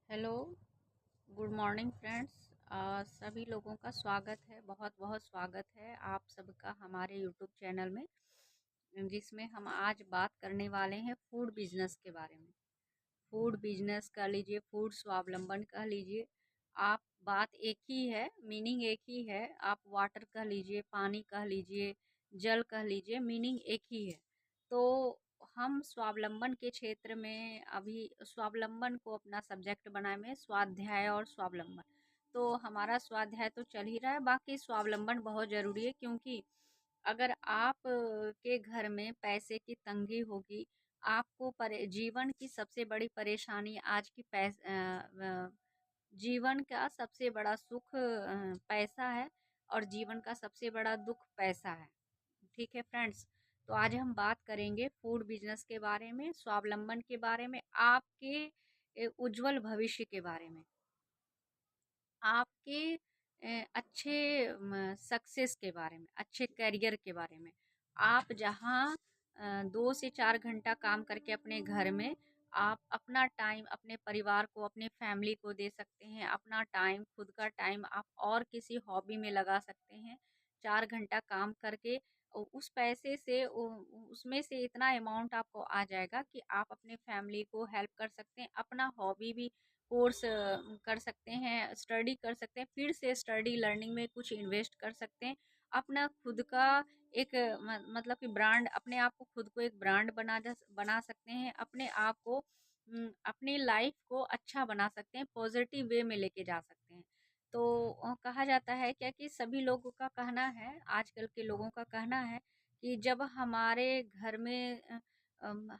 Hello, good morning friends. सभी लोगों का स्वागत है, बहुत बहुत स्वागत है आप सबका हमारे यूट्यूब चैनल में, जिसमें हम आज बात करने वाले हैं फूड बिजनेस के बारे में। फूड बिजनेस कह लीजिए, फूड स्वावलंबन कह लीजिए, आप बात एक ही है, मीनिंग एक ही है। आप वाटर कह लीजिए, पानी कह लीजिए, जल कह लीजिए, मीनिंग एक ही है। तो हम स्वावलंबन के क्षेत्र में अभी स्वावलंबन को अपना सब्जेक्ट बनाए में स्वाध्याय और स्वावलंबन। तो हमारा स्वाध्याय तो चल ही रहा है, बाकी स्वावलंबन बहुत ज़रूरी है, क्योंकि अगर आप के घर में पैसे की तंगी होगी, आपको जीवन की सबसे बड़ी परेशानी आज की जीवन का सबसे बड़ा सुख पैसा है, और जीवन का सबसे बड़ा दुख पैसा है। ठीक है फ्रेंड्स, तो आज हम बात करेंगे फूड बिजनेस के बारे में, स्वावलंबन के बारे में, आपके उज्जवल भविष्य के बारे में, आपके अच्छे सक्सेस के बारे में, अच्छे करियर के बारे में। आप जहाँ 2 से 4 घंटा काम करके अपने घर में आप अपना टाइम अपने परिवार को, अपने फैमिली को दे सकते हैं। अपना टाइम, खुद का टाइम आप और किसी हॉबी में लगा सकते हैं। 4 घंटा काम करके उस पैसे से उसमें से इतना अमाउंट आपको आ जाएगा कि आप अपने फैमिली को हेल्प कर सकते हैं, अपना हॉबी भी कोर्स कर सकते हैं, स्टडी कर सकते हैं, फिर से स्टडी लर्निंग में कुछ इन्वेस्ट कर सकते हैं। अपना खुद का एक मतलब कि ब्रांड, अपने आप को, खुद को एक ब्रांड बना सकते हैं। अपने आप को अपनी लाइफ को अच्छा बना सकते हैं, पॉजिटिव वे में लेके जा सकते हैं। तो कहा जाता है क्या कि सभी लोगों का कहना है, आजकल के लोगों का कहना है कि जब हमारे घर में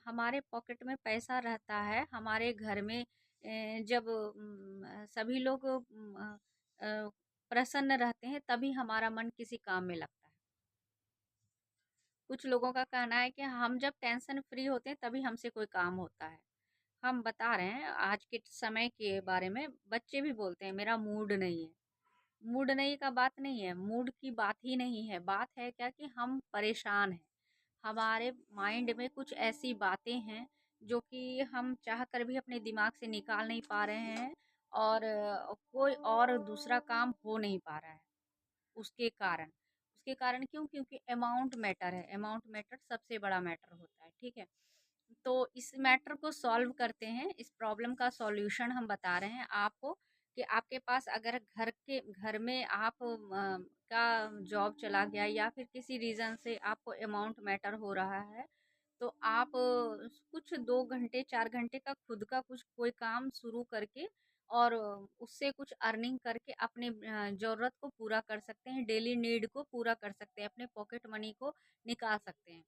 हमारे पॉकेट में पैसा रहता है, हमारे घर में जब सभी लोग प्रसन्न रहते हैं, तभी हमारा मन किसी काम में लगता है। कुछ लोगों का कहना है कि हम जब टेंशन फ्री होते हैं तभी हमसे कोई काम होता है। हम बता रहे हैं आज के समय के बारे में, बच्चे भी बोलते हैं मेरा मूड नहीं है। मूड नहीं का बात नहीं है, मूड की बात ही नहीं है। बात है क्या कि हम परेशान हैं। हमारे माइंड में कुछ ऐसी बातें हैं जो कि हम चाह कर भी अपने दिमाग से निकाल नहीं पा रहे हैं, और कोई और दूसरा काम हो नहीं पा रहा है। उसके कारण उसके कारण क्यों? क्योंकि अमाउंट मैटर है, अमाउंट मैटर सबसे बड़ा मैटर होता है। ठीक है, तो इस मैटर को सॉल्व करते हैं, इस प्रॉब्लम का सॉल्यूशन हम बता रहे हैं आपको कि आपके पास अगर घर में आप का जॉब चला गया, या फिर किसी रीज़न से आपको अमाउंट मैटर हो रहा है, तो आप कुछ 2 घंटे 4 घंटे का खुद का कुछ कोई काम शुरू करके, और उससे कुछ अर्निंग करके अपने ज़रूरत को पूरा कर सकते हैं, डेली नीड को पूरा कर सकते हैं, अपने पॉकेट मनी को निकाल सकते हैं।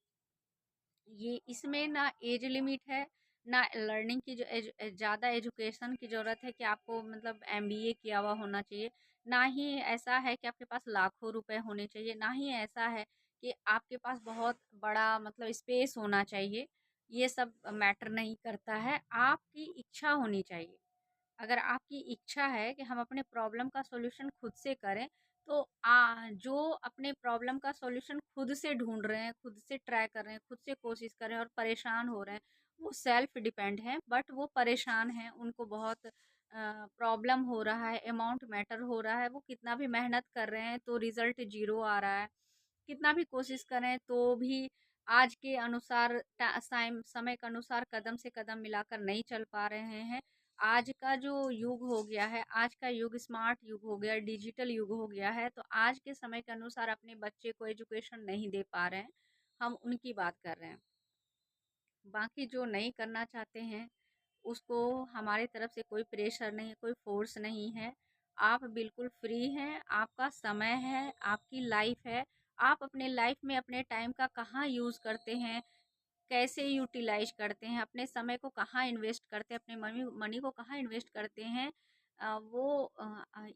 ये इसमें ना एज लिमिट है, ना लर्निंग की जो ज़्यादा एजुकेशन की ज़रूरत है कि आपको मतलब एमबीए किया हुआ होना चाहिए। ना ही ऐसा है कि आपके पास लाखों रुपए होने चाहिए, ना ही ऐसा है कि आपके पास बहुत बड़ा मतलब स्पेस होना चाहिए। ये सब मैटर नहीं करता है, आपकी इच्छा होनी चाहिए। अगर आपकी इच्छा है कि हम अपने प्रॉब्लम का सॉल्यूशन खुद से करें, तो जो अपने प्रॉब्लम का सॉल्यूशन खुद से ढूंढ रहे हैं, खुद से ट्राई कर रहे हैं, खुद से कोशिश कर रहे हैं और परेशान हो रहे हैं, वो सेल्फ डिपेंड हैं, बट वो परेशान हैं, उनको बहुत प्रॉब्लम हो रहा है, अमाउंट मैटर हो रहा है, वो कितना भी मेहनत कर रहे हैं तो रिजल्ट जीरो आ रहा है, कितना भी कोशिश करें तो भी आज के अनुसार समय के अनुसार कदम से कदम मिलाकर नहीं चल पा रहे हैं। आज का जो युग हो गया है, आज का युग स्मार्ट युग हो गया है, डिजिटल युग हो गया है, तो आज के समय के अनुसार अपने बच्चे को एजुकेशन नहीं दे पा रहे हैं। हम उनकी बात कर रहे हैं। बाकी जो नहीं करना चाहते हैं, उसको हमारी तरफ से कोई प्रेशर नहीं है, कोई फ़ोर्स नहीं है। आप बिल्कुल फ्री हैं, आपका समय है, आपकी लाइफ़ है। आप अपने लाइफ़ में अपने टाइम का कहाँ यूज़ करते हैं, कैसे यूटिलाइज़ करते हैं, अपने समय को कहाँ इन्वेस्ट करते हैं, अपने मनी मनी को कहाँ इन्वेस्ट करते हैं,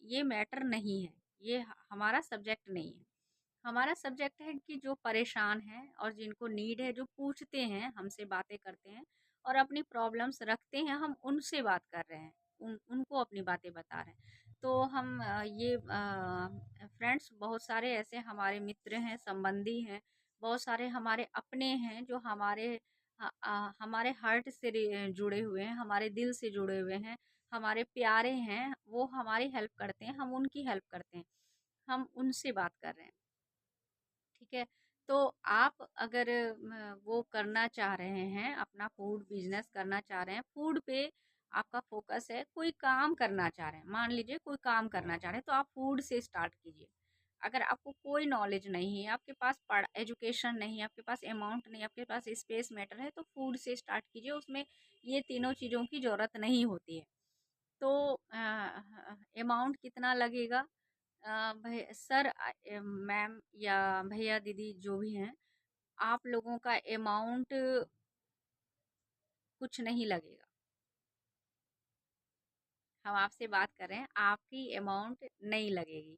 ये मैटर नहीं है। ये हमारा सब्जेक्ट नहीं है। हमारा सब्जेक्ट है कि जो परेशान हैं और जिनको नीड है, जो पूछते हैं, हमसे बातें करते हैं और अपनी प्रॉब्लम्स रखते हैं, हम उनसे बात कर रहे हैं, उनको अपनी बातें बता रहे हैं। तो हम ये फ्रेंड्स, बहुत सारे ऐसे हमारे मित्र हैं, संबंधी हैं, बहुत सारे हमारे अपने हैं जो हमारे हमारे हार्ट से जुड़े हुए हैं, हमारे दिल से जुड़े हुए हैं, हमारे प्यारे हैं, वो हमारी हेल्प करते हैं, हम उनकी हेल्प करते हैं, हम उनसे बात कर रहे हैं, ठीक है? तो आप अगर वो करना चाह रहे हैं, अपना फूड बिज़नेस करना चाह रहे हैं, फूड पे आपका फ़ोकस है, कोई काम करना चाह रहे हैं, मान लीजिए कोई काम करना चाह रहे हैं, तो आप फूड से स्टार्ट कीजिए। अगर आपको कोई नॉलेज नहीं है, आपके पास पढ़ एजुकेशन नहीं है, आपके पास अमाउंट नहीं है, आपके पास स्पेस मैटर है, तो फूड से स्टार्ट कीजिए, उसमें ये तीनों चीज़ों की ज़रूरत नहीं होती है। तो अमाउंट कितना लगेगा? सर मैम या भैया दीदी जो भी हैं, आप लोगों का अमाउंट कुछ नहीं लगेगा। हम आपसे बात कर रहे हैं, आपकी अमाउंट नहीं लगेगी।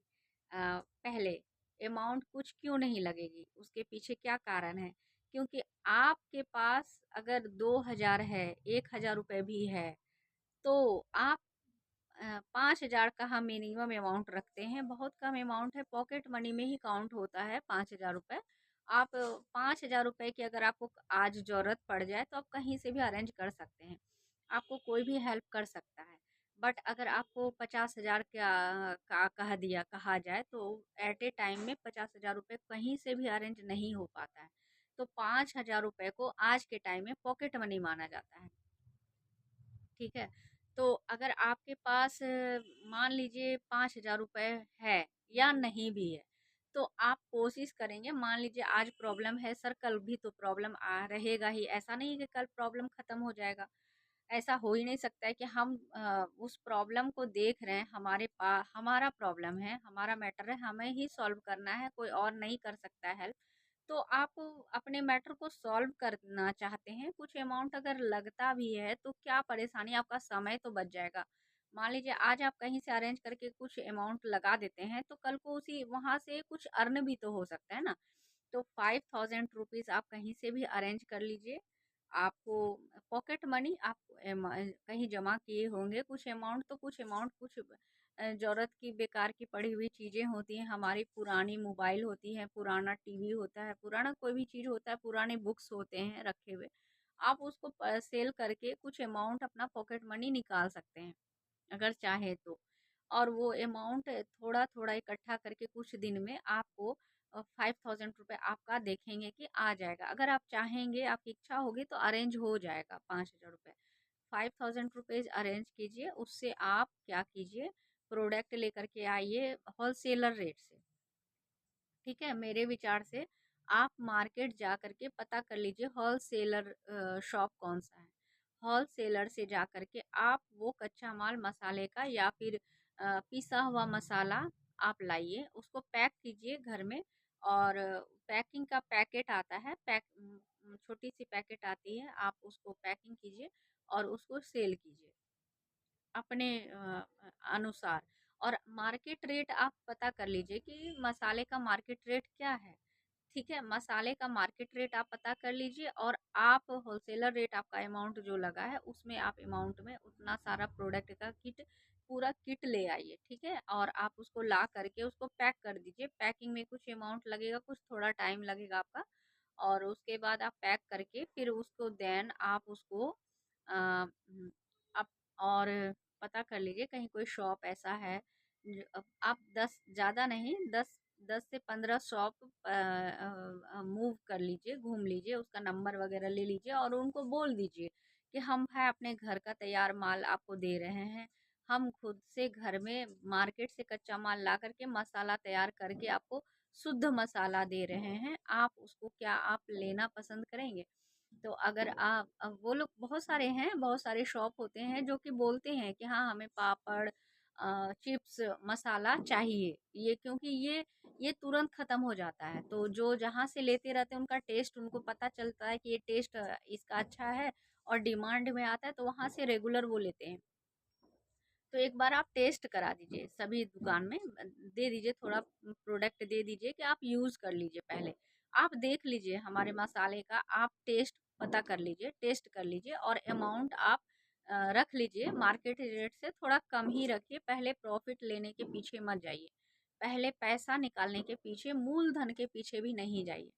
पहले अमाउंट कुछ क्यों नहीं लगेगी, उसके पीछे क्या कारण है? क्योंकि आपके पास अगर 2000 है, 1000 रुपये भी है, तो आप 5000 का हम मिनिमम अमाउंट रखते हैं, बहुत कम अमाउंट है, पॉकेट मनी में ही काउंट होता है 5000 रुपये। आप 5000 रुपये की अगर आपको आज ज़रूरत पड़ जाए तो आप कहीं से भी अरेंज कर सकते हैं, आपको कोई भी हेल्प कर सकता है। बट अगर आपको 50,000 का कहा जाए तो एट ए टाइम में 50,000 रुपये कहीं से भी अरेंज नहीं हो पाता है। तो 5000 रुपये को आज के टाइम में पॉकेट मनी माना जाता है। ठीक है? तो अगर आपके पास मान लीजिए 5,000 रुपए है या नहीं भी है, तो आप कोशिश करेंगे, मान लीजिए आज प्रॉब्लम है सर, कल भी तो प्रॉब्लम रहेगा ही, ऐसा नहीं है कि कल प्रॉब्लम खत्म हो जाएगा। ऐसा हो ही नहीं सकता है कि हम उस प्रॉब्लम को देख रहे हैं, हमारा प्रॉब्लम है, हमारा मैटर है, हमें ही सॉल्व करना है, कोई और नहीं कर सकता है हेल्प। तो आप अपने मैटर को सॉल्व करना चाहते हैं, कुछ अमाउंट अगर लगता भी है तो क्या परेशानी, आपका समय तो बच जाएगा। मान लीजिए आज आप कहीं से अरेंज करके कुछ अमाउंट लगा देते हैं, तो कल को उसी वहाँ से कुछ अर्न भी तो हो सकता है ना। तो 5000 रुपीज़ आप कहीं से भी अरेंज कर लीजिए। आपको पॉकेट मनी आप कहीं जमा किए होंगे कुछ अमाउंट, तो कुछ अमाउंट कुछ ज़रूरत की बेकार की पड़ी हुई चीज़ें होती हैं, हमारी पुरानी मोबाइल होती है, पुराना टीवी होता है, पुराना कोई भी चीज़ होता है, पुराने बुक्स होते हैं रखे हुए। आप उसको सेल करके कुछ अमाउंट अपना पॉकेट मनी निकाल सकते हैं, अगर चाहे तो। और वो अमाउंट थोड़ा-थोड़ा इकट्ठा करके कुछ दिन में आपको 5000 रुपये आपका देखेंगे कि आ जाएगा। अगर आप चाहेंगे, आपकी इच्छा होगी तो अरेंज हो जाएगा 5000 रुपये। 5000 रुपीज़ अरेंज कीजिए, उससे आप क्या कीजिए, प्रोडक्ट लेकर के आइए होलसेलर रेट से। ठीक है? मेरे विचार से आप मार्केट जा कर के पता कर लीजिए होलसेलर शॉप कौन-सा है। होलसेलर से जा कर के आप वो कच्चा माल मसाले का या फिर पिसा हुआ मसाला आप लाइए, उसको पैक कीजिए घर में, और पैकिंग का पैकेट आता है, छोटी-सी पैकेट आती है, आप उसको पैकिंग कीजिए और उसको सेल कीजिए। अपने अनुसार, और मार्केट रेट आप पता कर लीजिए कि मसाले का मार्केट रेट क्या है। ठीक है? मसाले का मार्केट रेट आप पता कर लीजिए, और आप होलसेलर रेट आपका अमाउंट जो लगा है उसमें आप अमाउंट में उतना सारा प्रोडक्ट का पूरा किट ले आइए, ठीक है? और आप उसको ला करके उसको पैक कर दीजिए। पैकिंग में कुछ अमाउंट लगेगा, कुछ थोड़ा टाइम लगेगा आपका, और उसके बाद आप पैक करके फिर उसको देन आप उसको आप और पता कर लीजिए कहीं कोई शॉप ऐसा है आप 10 ज़्यादा नहीं, 10 से 15 शॉप मूव कर लीजिए, घूम लीजिए, उसका नंबर वगैरह ले लीजिए और उनको बोल दीजिए कि हम है अपने घर का तैयार माल आपको दे रहे हैं। हम खुद से घर में मार्केट से कच्चा माल ला करके मसाला तैयार करके आपको शुद्ध मसाला दे रहे हैं। आप उसको क्या आप लेना पसंद करेंगे? तो अगर आप वो लोग बहुत सारे हैं, बहुत सारे शॉप होते हैं जो कि बोलते हैं कि हाँ हमें पापड़, चिप्स, मसाला चाहिए, ये क्योंकि ये तुरंत ख़त्म हो जाता है, तो जो जहाँ से लेते रहते हैं उनका टेस्ट उनको पता चलता है कि ये टेस्ट इसका अच्छा है और डिमांड में आता है, तो वहाँ से रेगुलर वो लेते हैं। तो एक बार आप टेस्ट करा दीजिए, सभी दुकान में दे दीजिए, थोड़ा प्रोडक्ट दे दीजिए कि आप यूज़ कर लीजिए पहले। आप देख लीजिए हमारे मसाले का, आप टेस्ट पता कर लीजिए, टेस्ट कर लीजिए, और अमाउंट आप रख लीजिए मार्केट रेट से थोड़ा कम ही रखिए। पहले प्रॉफ़िट लेने के पीछे मत जाइए। पहले पैसा निकालने के पीछे, मूलधन के पीछे भी नहीं जाइए।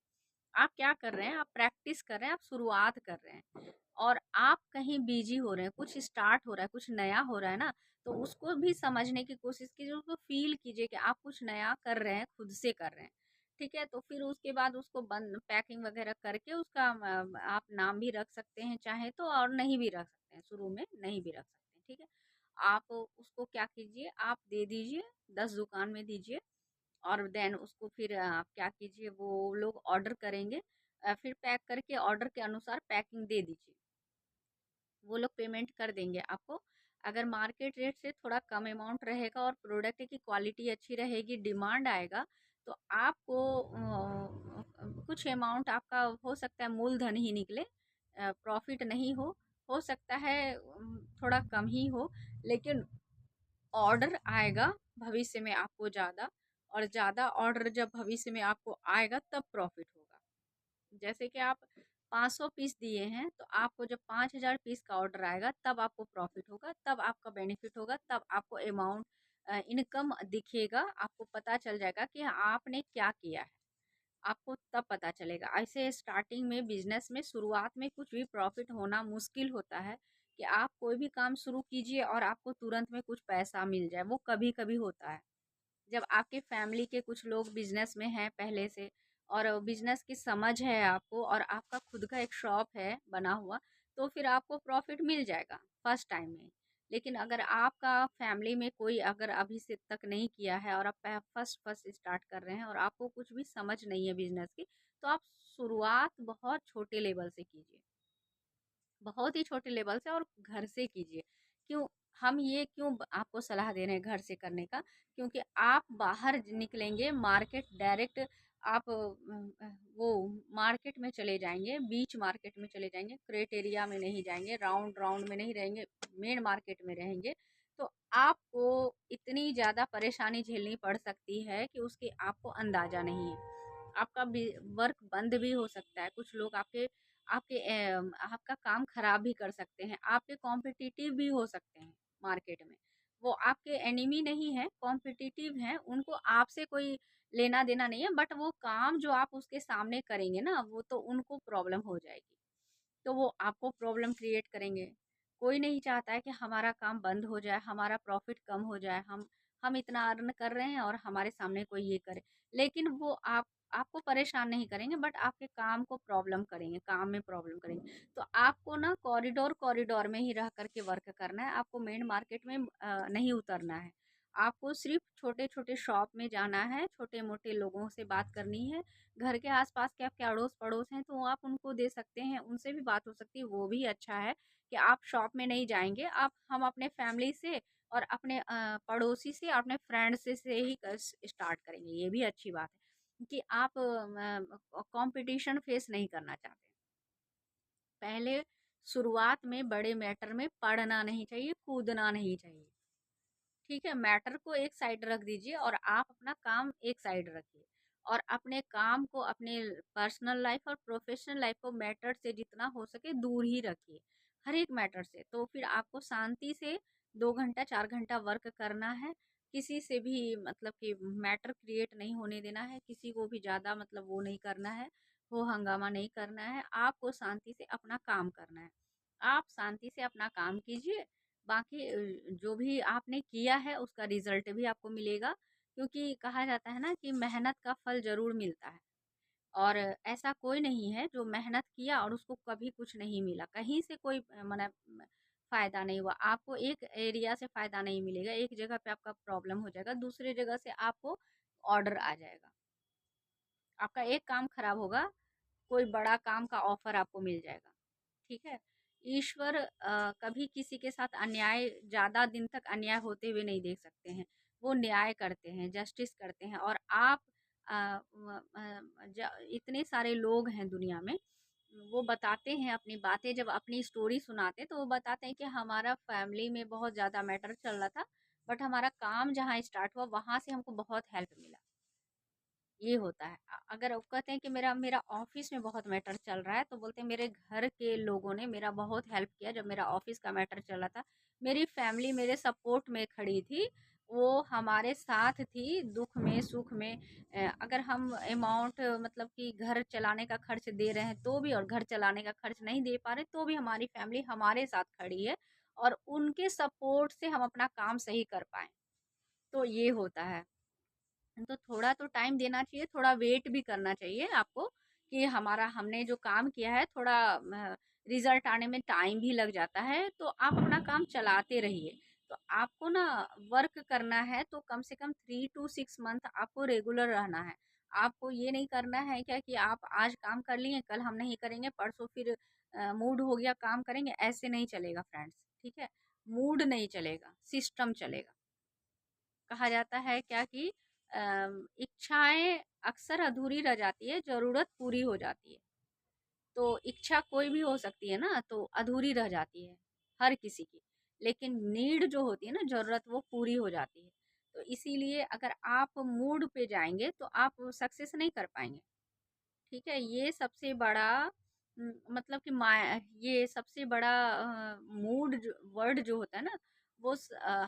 आप क्या कर रहे हैं, आप प्रैक्टिस कर रहे हैं, आप शुरुआत कर रहे हैं और आप कहीं बिजी हो रहे हैं, कुछ स्टार्ट हो रहा है, कुछ नया हो रहा है ना, तो उसको भी समझने की कोशिश कीजिए, उसको फील कीजिए कि आप कुछ नया कर रहे हैं, खुद से कर रहे हैं। ठीक है, तो फिर उसके बाद उसको बंद पैकिंग वगैरह करके उसका आप नाम भी रख सकते हैं चाहे तो, और नहीं भी रख सकते हैं, शुरू में नहीं भी रख सकते हैं। ठीक है, आप उसको क्या कीजिए, आप दे दीजिए, 10 दुकान में दीजिए, और देन उसको फिर आप क्या कीजिए, वो लोग ऑर्डर करेंगे, फिर पैक करके ऑर्डर के अनुसार पैकिंग दे दीजिए, वो लोग पेमेंट कर देंगे आपको। अगर मार्केट रेट से थोड़ा कम अमाउंट रहेगा और प्रोडक्ट की क्वालिटी अच्छी रहेगी, डिमांड आएगा, तो आपको कुछ अमाउंट आपका हो सकता है मूलधन ही निकले, प्रॉफिट नहीं हो सकता है थोड़ा कम ही हो, लेकिन ऑर्डर आएगा भविष्य में आपको ज़्यादा, और ज़्यादा ऑर्डर जब भविष्य में आपको आएगा तब प्रॉफिट होगा। जैसे कि आप 500 पीस दिए हैं, तो आपको जब 5000 पीस का ऑर्डर आएगा तब आपको प्रॉफिट होगा, तब आपका बेनिफिट होगा, तब आपको अमाउंट इनकम दिखेगा, आपको पता चल जाएगा कि आपने क्या किया है, आपको तब पता चलेगा। ऐसे स्टार्टिंग में बिजनेस में शुरुआत में कुछ भी प्रॉफिट होना मुश्किल होता है, कि आप कोई भी काम शुरू कीजिए और आपको तुरंत में कुछ पैसा मिल जाए, वो कभी कभी होता है। जब आपके फैमिली के कुछ लोग बिजनेस में हैं पहले से, और बिजनेस की समझ है आपको, और आपका खुद का एक शॉप है बना हुआ, तो फिर आपको प्रॉफिट मिल जाएगा फर्स्ट टाइम में। लेकिन अगर आपका फैमिली में कोई अगर अभी से तक नहीं किया है, और आप फर्स्ट फर्स्ट स्टार्ट कर रहे हैं और आपको कुछ भी समझ नहीं है बिजनेस की, तो आप शुरुआत बहुत छोटे लेवल से कीजिए, बहुत ही छोटे लेवल से, और घर से कीजिए। क्यों हम ये क्यों आपको सलाह दे रहे हैं घर से करने का? क्योंकि आप बाहर निकलेंगे मार्केट डायरेक्ट, आप वो मार्केट में चले जाएंगे, बीच मार्केट में चले जाएंगे, क्रेट एरिया में नहीं जाएंगे, राउंड राउंड में नहीं रहेंगे, मेन मार्केट में रहेंगे, तो आपको इतनी ज़्यादा परेशानी झेलनी पड़ सकती है कि उसकी आपको अंदाज़ा नहीं है। आपका वर्क बंद भी हो सकता है, कुछ लोग आपके आपके आपका काम खराब भी कर सकते हैं, आपके कॉम्पिटिटिव भी हो सकते हैं मार्केट में। वो आपके एनिमी नहीं है, कॉम्पिटिटिव हैं, उनको आपसे कोई लेना देना नहीं है, बट वो काम जो आप उसके सामने करेंगे ना, वो तो उनको प्रॉब्लम हो जाएगी, तो वो आपको प्रॉब्लम क्रिएट करेंगे। कोई नहीं चाहता है कि हमारा काम बंद हो जाए, हमारा प्रॉफिट कम हो जाए, हम इतना अर्न कर रहे हैं और हमारे सामने कोई ये करे। लेकिन वो आपको परेशान नहीं करेंगे, बट आपके काम को प्रॉब्लम करेंगे, काम में प्रॉब्लम करेंगे। तो आपको ना कॉरिडोर कॉरिडोर में ही रह करके वर्क करना है, आपको मेन मार्केट में नहीं उतरना है। आपको सिर्फ छोटे छोटे शॉप में जाना है, छोटे मोटे लोगों से बात करनी है। घर के आस-पास के आपके अड़ोस-पड़ोस हैं, तो आप उनको दे सकते हैं, उनसे भी बात हो सकती है, वो भी अच्छा है कि आप शॉप में नहीं जाएँगे, आप हम अपने फैमिली से और अपने पड़ोसी से, अपने फ्रेंड से ही स्टार्ट करेंगे, ये भी अच्छी बात है कि आप कॉम्पिटिशन फेस नहीं करना चाहते। पहले शुरुआत में बड़े मैटर में पड़ना नहीं चाहिए, कूदना नहीं चाहिए। ठीक है, मैटर को एक साइड रख दीजिए और आप अपना काम एक साइड रखिए, और अपने काम को, अपने पर्सनल लाइफ और प्रोफेशनल लाइफ को मैटर से जितना हो सके दूर ही रखिए, हर एक मैटर से। तो फिर आपको शांति से 2 घंटा 4 घंटा वर्क करना है, किसी से भी मतलब कि मैटर क्रिएट नहीं होने देना है, किसी को भी ज़्यादा मतलब वो नहीं करना है, वो हंगामा नहीं करना है, आपको शांति से अपना काम करना है। आप शांति से अपना काम कीजिए, बाकी जो भी आपने किया है उसका रिजल्ट भी आपको मिलेगा, क्योंकि कहा जाता है ना कि मेहनत का फल ज़रूर मिलता है, और ऐसा कोई नहीं है जो मेहनत किया और उसको कभी कुछ नहीं मिला, कहीं से कोई मने फ़ायदा नहीं हुआ, आपको एक एरिया से फ़ायदा नहीं मिलेगा, एक जगह पे आपका प्रॉब्लम हो जाएगा, दूसरी जगह से आपको ऑर्डर आ जाएगा, आपका एक काम खराब होगा, कोई बड़ा काम का ऑफ़र आपको मिल जाएगा। ठीक है? ईश्वर कभी किसी के साथ अन्याय, ज़्यादा दिन तक अन्याय होते हुए नहीं देख सकते हैं। वो न्याय करते हैं, जस्टिस करते हैं, और आप इतने सारे लोग हैं दुनिया में, वो बताते हैं अपनी बातें, जब अपनी स्टोरी सुनाते हैं तो वो बताते हैं कि हमारा फैमिली में बहुत ज़्यादा मैटर चल रहा था, बट हमारा काम जहाँ स्टार्ट हुआ वहाँ से हमको बहुत हेल्प मिला। ये होता है। अगर वो कहते हैं कि मेरा मेरा ऑफ़िस में बहुत मैटर चल रहा है, तो बोलते हैं मेरे घर के लोगों ने मेरा बहुत हेल्प किया जब मेरा ऑफ़िस का मैटर चल रहा था। मेरी फैमिली मेरे सपोर्ट में खड़ी थी, वो हमारे साथ थी दुख में सुख में। अगर हम अमाउंट मतलब कि घर चलाने का खर्च दे रहे हैं तो भी, और घर चलाने का खर्च नहीं दे पा रहे तो भी हमारी फैमिली हमारे साथ खड़ी है, और उनके सपोर्ट से हम अपना काम सही कर पाए। तो ये होता है। तो थोड़ा तो टाइम देना चाहिए, थोड़ा वेट भी करना चाहिए आपको कि हमारा हमने जो काम किया है थोड़ा रिजल्ट आने में टाइम भी लग जाता है, तो आप अपना काम चलाते रहिए। तो आपको ना वर्क करना है तो कम से कम 3 to 6 मंथ आपको रेगुलर रहना है। आपको ये नहीं करना है क्या कि आप आज काम कर लिए, कल हम नहीं करेंगे, परसों फिर मूड हो गया काम करेंगे, ऐसे नहीं चलेगा फ्रेंड्स। ठीक है, मूड नहीं चलेगा, सिस्टम चलेगा। कहा जाता है क्या कि इच्छाएं अक्सर अधूरी रह जाती है, जरूरत पूरी हो जाती है। तो इच्छा कोई भी हो सकती है ना, तो अधूरी रह जाती है हर किसी की, लेकिन नीड जो होती है ना, जरूरत, वो पूरी हो जाती है। तो इसीलिए अगर आप मूड पे जाएंगे तो आप सक्सेस नहीं कर पाएंगे। ठीक है, ये सबसे बड़ा मतलब कि ये सबसे बड़ा मूड जो वर्ड जो होता है ना, वो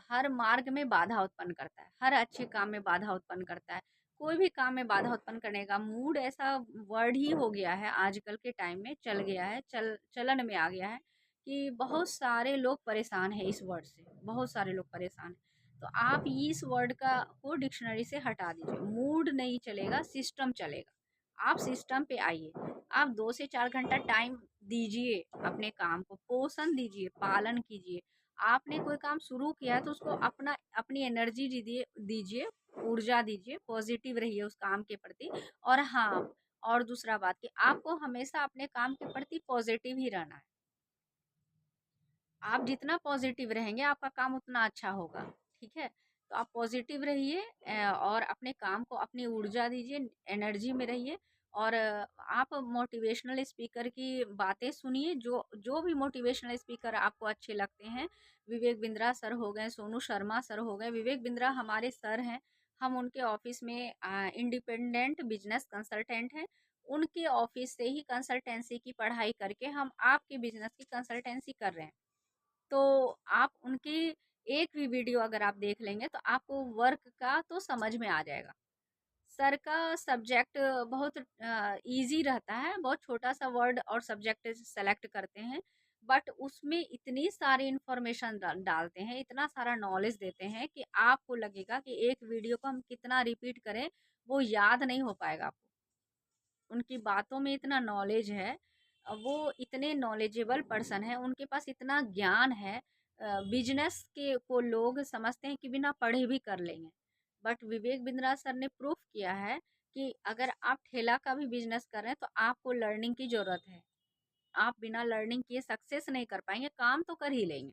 हर मार्ग में बाधा उत्पन्न करता है, हर अच्छे काम में बाधा उत्पन्न करता है। कोई भी काम में बाधा उत्पन्न करने का मूड ऐसा वर्ड ही हो गया है, आजकल के टाइम में चल गया है, चलन में आ गया है कि बहुत सारे लोग परेशान हैं इस वर्ड से, बहुत सारे लोग परेशान हैं। तो आप इस वर्ड का को डिक्शनरी से हटा दीजिए। मूड नहीं चलेगा, सिस्टम चलेगा। आप सिस्टम पे आइए। आप 2 से 4 घंटा टाइम दीजिए, अपने काम को पोषण दीजिए, पालन कीजिए। आपने कोई काम शुरू किया है तो उसको अपना अपनी एनर्जी दीजिए दीजिए, ऊर्जा दीजिए, पॉजिटिव रहिए उस काम के प्रति। और हाँ, और दूसरा बात कि आपको हमेशा अपने काम के प्रति पॉजिटिव ही रहना है। आप जितना पॉजिटिव रहेंगे आपका काम उतना अच्छा होगा। ठीक है, तो आप पॉजिटिव रहिए, और अपने काम को अपनी ऊर्जा दीजिए, एनर्जी में रहिए। और आप मोटिवेशनल स्पीकर की बातें सुनिए, जो जो भी मोटिवेशनल स्पीकर आपको अच्छे लगते हैं। विवेक बिंद्रा सर हो गए, सोनू शर्मा सर हो गए। विवेक बिंद्रा हमारे सर हैं, हम उनके ऑफिस में इंडिपेंडेंट बिजनेस कंसल्टेंट हैं। उनके ऑफिस से ही कंसल्टेंसी की पढ़ाई करके हम आपके बिजनेस की कंसल्टेंसी कर रहे हैं। तो आप उनकी एक भी वीडियो अगर आप देख लेंगे तो आपको वर्क का तो समझ में आ जाएगा। सर का सब्जेक्ट बहुत इजी रहता है, बहुत छोटा सा वर्ड और सब्जेक्ट सेलेक्ट करते हैं, बट उसमें इतनी सारी इंफॉर्मेशन डालते हैं, इतना सारा नॉलेज देते हैं कि आपको लगेगा कि एक वीडियो को हम कितना रिपीट करें वो याद नहीं हो पाएगा आपको। उनकी बातों में इतना नॉलेज है, वो इतने नॉलेजेबल पर्सन है, उनके पास इतना ज्ञान है। बिजनेस के को लोग समझते हैं कि बिना पढ़े भी कर लेंगे, बट विवेक बिंद्रा सर ने प्रूफ किया है कि अगर आप ठेला का भी बिजनेस कर रहे हैं तो आपको लर्निंग की ज़रूरत है। आप बिना लर्निंग किए सक्सेस नहीं कर पाएंगे। काम तो कर ही लेंगे,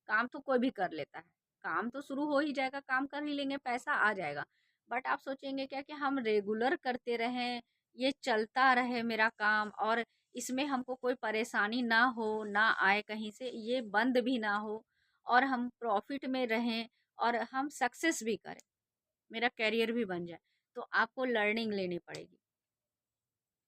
काम तो कोई भी कर लेता है, काम तो शुरू हो ही जाएगा, काम कर ही लेंगे, पैसा आ जाएगा। बट आप सोचेंगे क्या कि हम रेगुलर करते रहें, ये चलता रहे मेरा काम, और इसमें हमको कोई परेशानी ना हो, ना आए कहीं से, ये बंद भी ना हो, और हम प्रॉफिट में रहें, और हम सक्सेस भी करें, मेरा करियर भी बन जाए। तो आपको लर्निंग लेनी पड़ेगी।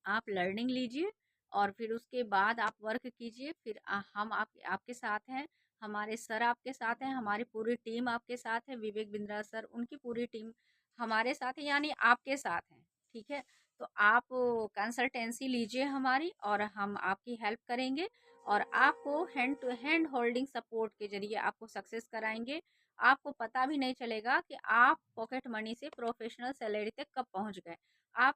आप लर्निंग लीजिए और फिर उसके बाद आप वर्क कीजिए। फिर हम आपके साथ हैं, हमारे सर आपके साथ हैं, हमारी पूरी टीम आपके साथ है। विवेक बिंद्रा सर, उनकी पूरी टीम हमारे साथ है, यानी आपके साथ हैं। ठीक है, तो आप कंसल्टेंसी लीजिए हमारी, और हम आपकी हेल्प करेंगे, और आपको hand to hand holding support के जरिए आपको सक्सेस कराएंगे। आपको पता भी नहीं चलेगा कि आप पॉकेट मनी से प्रोफेशनल सैलरी तक कब पहुंच गए। आप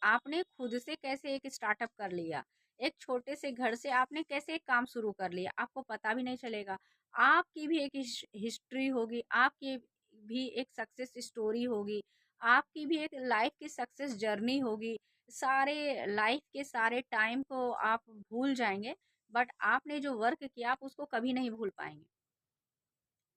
आपने खुद से कैसे एक स्टार्टअप कर लिया, एक छोटे से घर से आपने कैसे एक काम शुरू कर लिया, आपको पता भी नहीं चलेगा। आपकी भी एक हिस्ट्री होगी, आपकी भी एक सक्सेस स्टोरी होगी, आपकी भी एक लाइफ की सक्सेस जर्नी होगी। सारे लाइफ के सारे टाइम को आप भूल जाएंगे, बट आपने जो वर्क किया आप उसको कभी नहीं भूल पाएंगे।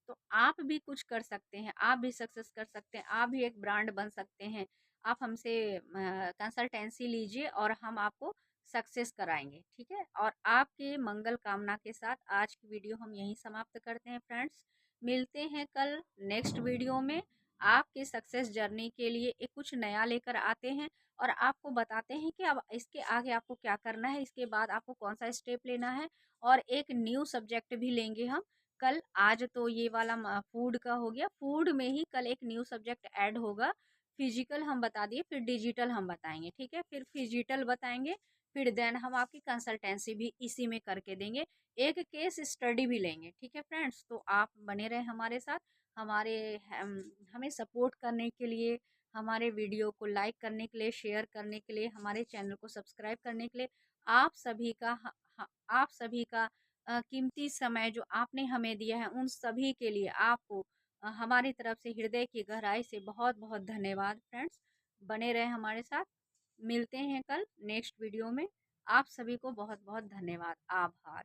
तो आप भी कुछ कर सकते हैं, आप भी सक्सेस कर सकते हैं, आप भी एक ब्रांड बन सकते हैं। आप हमसे कंसल्टेंसी लीजिए और हम आपको सक्सेस कराएंगे। ठीक है, और आपके मंगल कामना के साथ आज की वीडियो हम यहीं समाप्त करते हैं फ्रेंड्स। मिलते हैं कल नेक्स्ट वीडियो में। आपके सक्सेस जर्नी के लिए एक कुछ नया लेकर आते हैं, और आपको बताते हैं कि अब इसके आगे आपको क्या करना है, इसके बाद आपको कौन सा स्टेप लेना है, और एक न्यू सब्जेक्ट भी लेंगे हम। कल आज तो ये वाला फूड का हो गया, फूड में ही कल एक न्यू सब्जेक्ट ऐड होगा। फिजिकल हम बता दिए, फिर डिजिटल हम बताएंगे, ठीक है। फिर फिजिकल बताएंगे, फिर देन हम आपकी कंसल्टेंसी भी इसी में करके देंगे, एक केस स्टडी भी लेंगे, ठीक है फ्रेंड्स। तो आप बने रहे हमारे साथ, हमारे हमें सपोर्ट करने के लिए, हमारे वीडियो को लाइक करने के लिए, शेयर करने के लिए, हमारे चैनल को सब्सक्राइब करने के लिए। आप सभी का आप सभी का कीमती समय जो आपने हमें दिया है, उन सभी के लिए आपको हमारी तरफ से हृदय की गहराई से बहुत बहुत धन्यवाद फ्रेंड्स। बने रहे हमारे साथ, मिलते हैं कल नेक्स्ट वीडियो में। आप सभी को बहुत बहुत धन्यवाद, आभार।